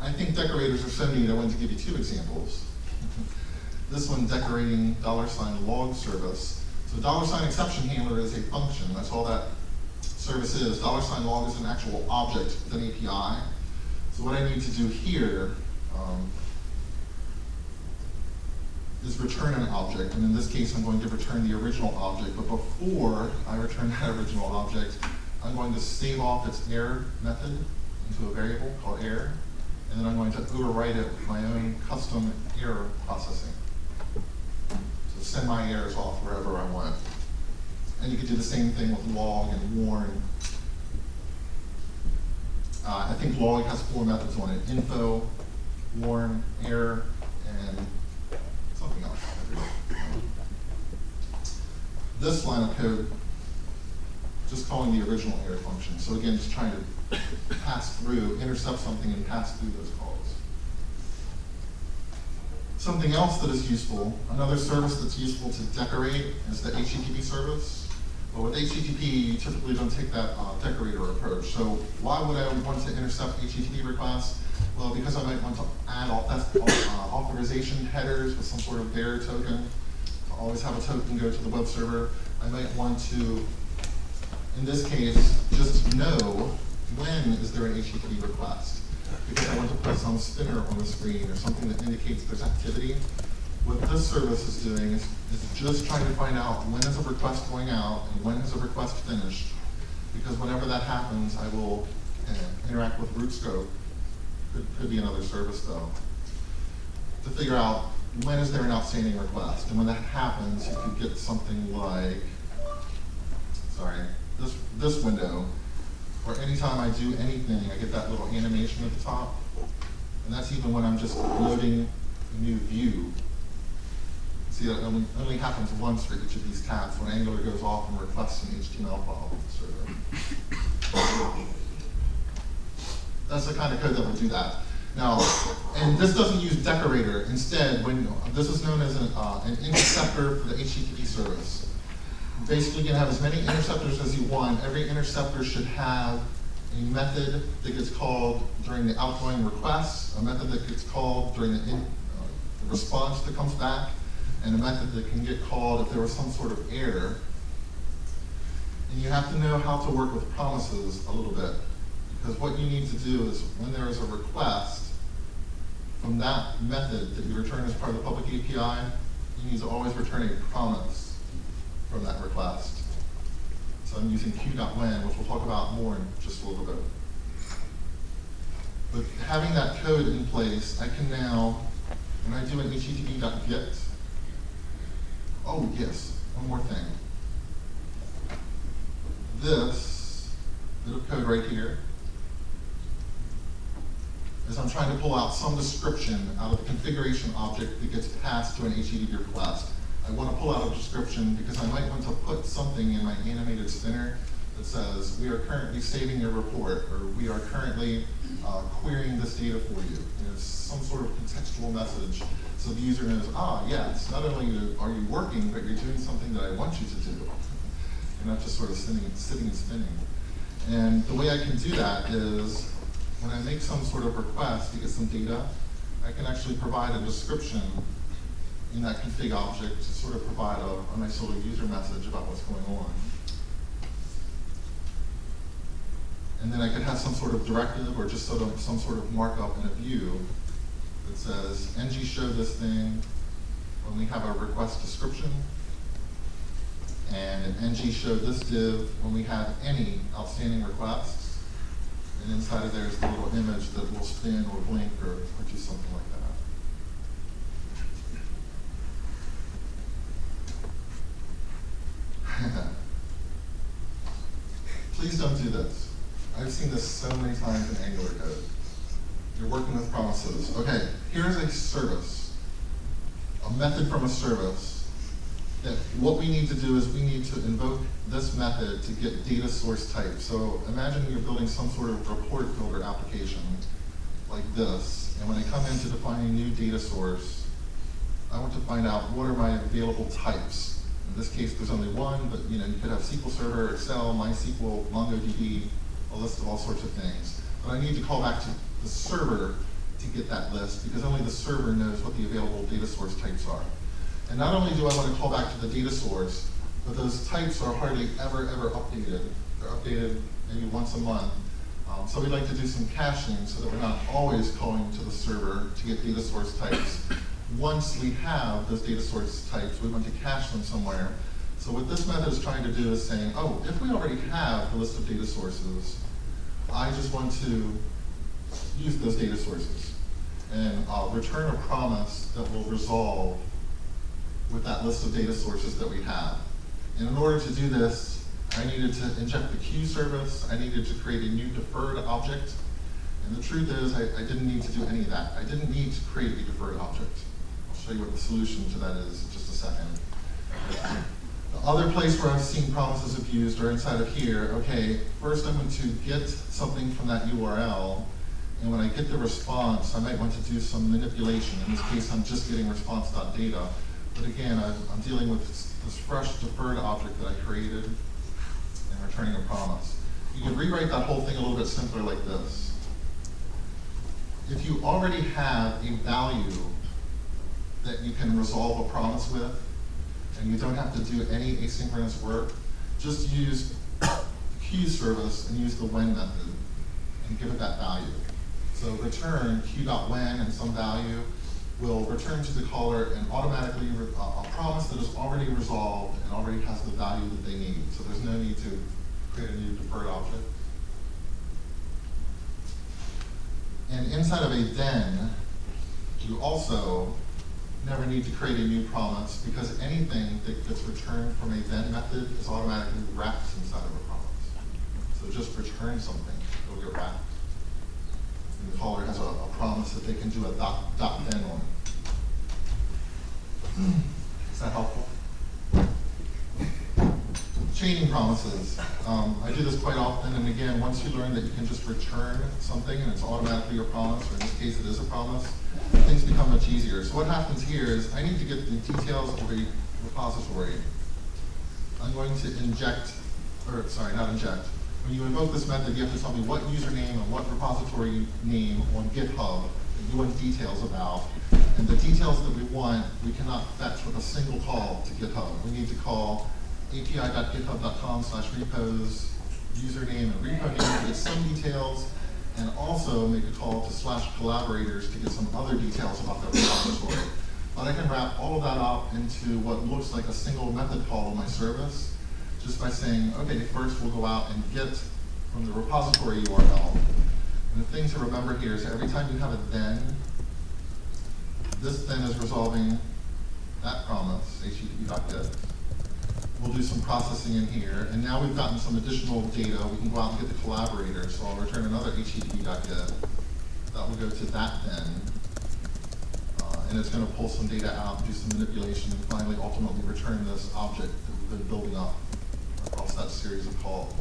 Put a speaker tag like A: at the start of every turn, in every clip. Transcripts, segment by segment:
A: I think decorators are so neat, I wanted to give you two examples. This one, decorating $log service. So $exception handler is a function. That's all that service is. $log is an actual object with an API. So what I need to do here is return an object. And in this case, I'm going to return the original object. But before I return that original object, I'm going to save off its error method into a variable called error. And then I'm going to overwrite it with my own custom error processing. So send my errors off wherever I want. And you could do the same thing with log and warn. I think log has 4 methods on it: info, warn, error, and something else. This line of code, just calling the original error function. So again, just trying to pass through, intercept something and pass through those calls. Something else that is useful, another service that's useful to decorate is the HTTP service. But with HTTP, you typically don't take that decorator approach. So why would I want to intercept HTTP requests? Well, because I might want to add authorization headers with some sort of bearer token. I'll always have a token go to the web server. I might want to, in this case, just know when is there an HTTP request. Because I want to put some spinner on the screen or something that indicates there's activity. What this service is doing is just trying to find out when is a request going out and when is a request finished. Because whenever that happens, I will interact with root scope. Could be another service though, to figure out when is there an outstanding request. And when that happens, you could get something like, this window, where anytime I do anything, I get that little animation at the top. And that's even when I'm just loading a new view. See, that only happens once for each of these tabs when Angular goes off and requests an HTML file with the server. That's the kind of code that will do that. Now, and this doesn't use decorator. Instead, this is known as an interceptor for the HTTP service. Basically, you can have as many interceptors as you want. Every interceptor should have a method that gets called during the outgoing request, a method that gets called during the response that comes back, and a method that can get called if there was some sort of error. And you have to know how to work with promises a little bit. Because what you need to do is, when there is a request, from that method that you return as part of the public API, you need to always return a promise from that request. So I'm using q.when, which we'll talk about more in just a little bit. But having that code in place, I can now, when I do an http.get, oh yes, one more thing. This bit of code right here is I'm trying to pull out some description out of the configuration object that gets passed to an HTTP request. I want to pull out a description because I might want to put something in my animated spinner that says, we are currently saving your report, or we are currently querying this data for you. It's some sort of contextual message so the user knows, yes, not only are you working, but you're doing something that I want you to do. You're not just sort of sitting and spinning. And the way I can do that is, when I make some sort of request to get some data, I can actually provide a description in that config object to sort of provide a nice little user message about what's going on. And then I could have some sort of directive or just sort of some sort of markup in a view that says, ng show this thing when we have a request description, and an ng show this div when we have any outstanding requests. And inside of there is the little image that will spin or blink or do something like that. Please don't do this. I've seen this so many times in Angular code. You're working with promises. Okay, here's a service, a method from a service, that what we need to do is we need to invoke this method to get data source type. So imagine you're building some sort of report builder application like this, and when I come in to define a new data source, I want to find out what are my available types. In this case, there's only one, but you could have SQL Server, Excel, MySQL, MongoDB, a list of all sorts of things. But I need to call back to the server to get that list because only the server knows what the available data source types are. And not only do I want to call back to the data source, but those types are hardly ever updated. They're updated maybe once a month. So we'd like to do some caching so that we're not always calling to the server to get data source types. Once we have those data source types, we want to cache them somewhere. So what this method is trying to do is saying, oh, if we already have the list of data sources, I just want to use those data sources. And I'll return a promise that will resolve with that list of data sources that we have. And in order to do this, I needed to inject the queue service. I needed to create a new deferred object. And the truth is, I didn't need to do any of that. I didn't need to create a deferred object. I'll show you what the solution to that is in just a second. The other place where I've seen promises abused are inside of here. Okay, first I'm going to get something from that URL. And when I get the response, I might want to do some manipulation. In this case, I'm just getting response.data. But again, I'm dealing with this fresh deferred object that I created and returning a promise. You can rewrite that whole thing a little bit simpler like this. If you already have a value that you can resolve a promise with, and you don't have to do any asynchronous work, just use the queue service and use the when method and give it that value. So return q.when and some value will return to the caller and automatically a promise that is already resolved and already has the value that they need. So there's no need to create a new deferred object. And inside of a then, you also never need to create a new promise because anything that gets returned from a then method is automatically wrapped inside of a promise. So just return something, it'll get wrapped. And the caller has a promise that they can do a .then on. Is that helpful? Chaining promises. I do this quite often, and again, once you learn that you can just return something and it's automatically a promise, or in this case it is a promise, things become much easier. So what happens here is I need to get the details of a repository. I'm going to inject, or sorry, not inject. When you invoke this method, you have to tell me what username and what repository name on GitHub that you want details about. And the details that we want, we cannot fetch with a single call to GitHub. We need to call api.github.com/repos, username and repo name to get some details, and also make a call to /collaborators to get some other details about the repository. But I can wrap all of that up into what looks like a single method call on my service, just by saying, okay, first we'll go out and get from the repository URL. And the thing to remember here is every time you have a then, this then is resolving that promise, http.get. We'll do some processing in here, and now we've gotten some additional data. We can go out and get the collaborator, so I'll return another http.get. That will go to that then, and it's going to pull some data out, do some manipulation, and finally ultimately return this object that we've been building up across that series of calls.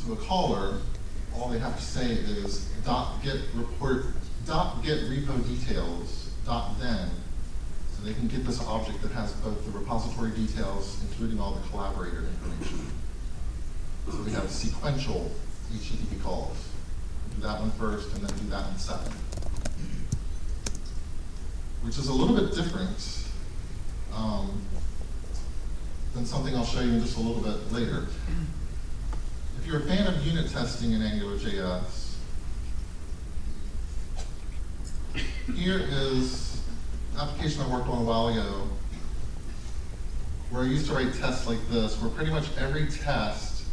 A: To a caller, all they have to say is .get repo details .then, so they can get this object that has both the repository details, including all the collaborator information. So we have sequential HTTP calls. Do that one first, and then do that one second. Which is a little bit different than something I'll show you in just a little bit later. If you're a fan of unit testing in AngularJS, here is an application I worked on a while ago where I used to write tests like this, where pretty much every test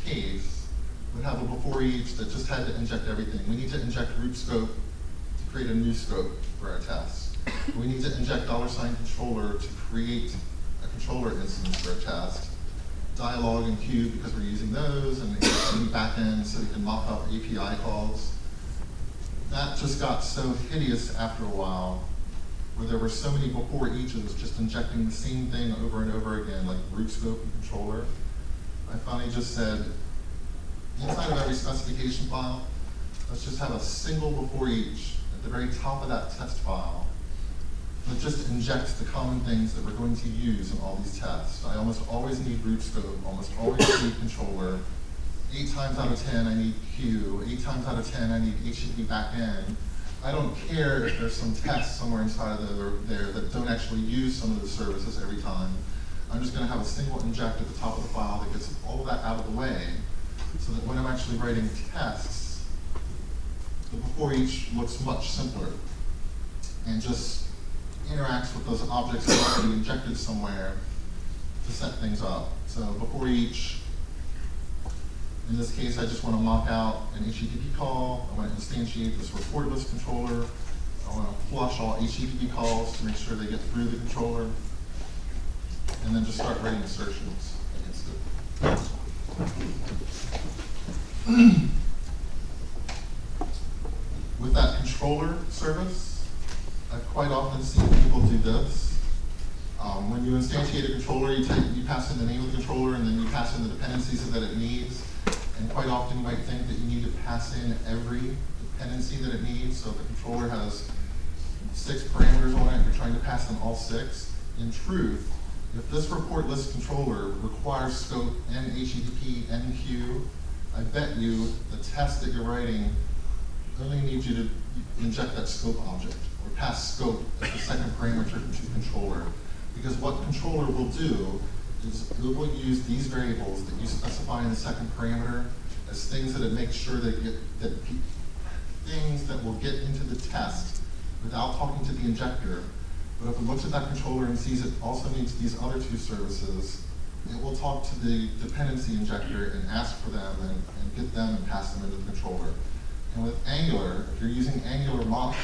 A: case would have a before each that just had to inject everything. We need to inject root scope to create a new scope for our test. We need to inject $controller to create a controller instance for a test. Dialog and queue because we're using those, and any backend so we can mock up API calls. That just got so hideous after a while, where there were so many before eaches just injecting the same thing over and over again, like root scope and controller. I finally just said, inside of every specification file, let's just have a single before each at the very top of that test file that just injects the common things that we're going to use in all these tests. I almost always need root scope, almost always need controller, 8 times out of 10 I need queue, 8 times out of 10 I need HTTP backend. I don't care if there's some tests somewhere inside of there that don't actually use some of the services every time. I'm just going to have a single inject at the top of the file that gets all of that out of the way, so that when I'm actually writing tests, the before each looks much simpler and just interacts with those objects that are already injected somewhere to set things up. So before each, in this case, I just want to mock out an HTTP call. I want to instantiate this report list controller. I want to flush all HTTP calls to make sure they get through the controller. And then just start writing assertions against it. With that controller service, I've quite often seen people do this. When you instantiate a controller, you pass in the name of the controller, and then you pass in the dependencies that it needs. And quite often you might think that you need to pass in every dependency that it needs. So if the controller has 6 parameters on it, you're trying to pass in all 6. In truth, if this report list controller requires scope and HTTP and queue, I bet you the test that you're writing only needs you to inject that scope object or pass scope as the second parameter to controller. Because what controller will do is it will use these variables that you specify in the second parameter as things that it makes sure that things that will get into the test without talking to the injector. But if it looks at that controller and sees it also needs these other 2 services, it will talk to the dependency injector and ask for them and get them and pass them into the controller. And with Angular, if you're using Angular mocks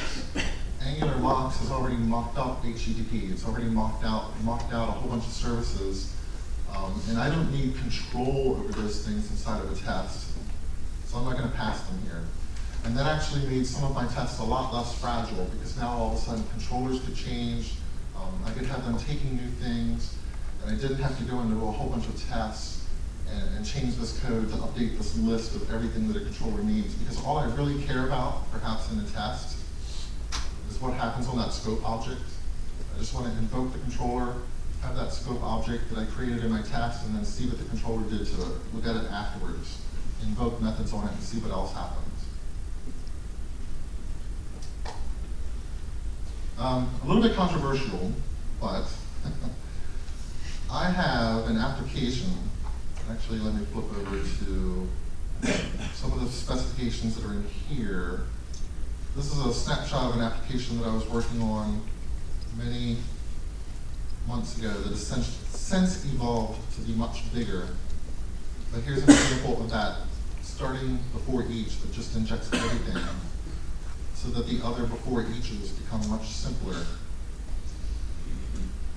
A: has already mocked up HTTP. It's already mocked out a whole bunch of services. And I don't need control over those things inside of a test. So I'm not going to pass them here. And that actually made some of my tests a lot less fragile, because now all of a sudden controllers could change. I could have them taking new things, and I didn't have to go into a whole bunch of tests and change this code to update this list of everything that a controller needs. Because all I really care about, perhaps in a test, is what happens on that scope object. I just want to invoke the controller, have that scope object that I created in my test, and then see what the controller did to it. Look at it afterwards. Invoke methods on it and see what else happens. A little bit controversial, but I have an application. Actually, let me flip over to some of the specifications that are in here. This is a snapshot of an application that I was working on many months ago that has since evolved to be much bigger. But here's an example of that, starting before each, that just injects everything, so that the other before eaches become much simpler.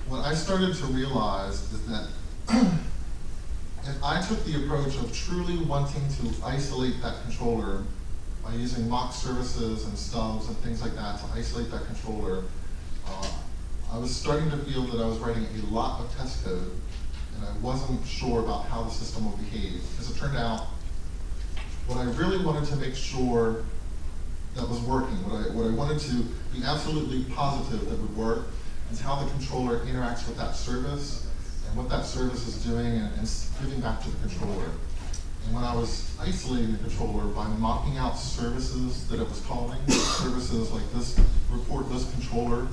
A: What I started to realize is that if I took the approach of truly wanting to isolate that controller by using mock services and stubs and things like that to isolate that controller, I was starting to feel that I was writing a lot of test code, and I wasn't sure about how the system would behave. As it turned out, what I really wanted to make sure that was working, what I wanted to be absolutely positive that would work, is how the controller interacts with that service and what that service is doing and giving back to the controller. And when I was isolating the controller by mocking out services that it was calling, services like this report list controller,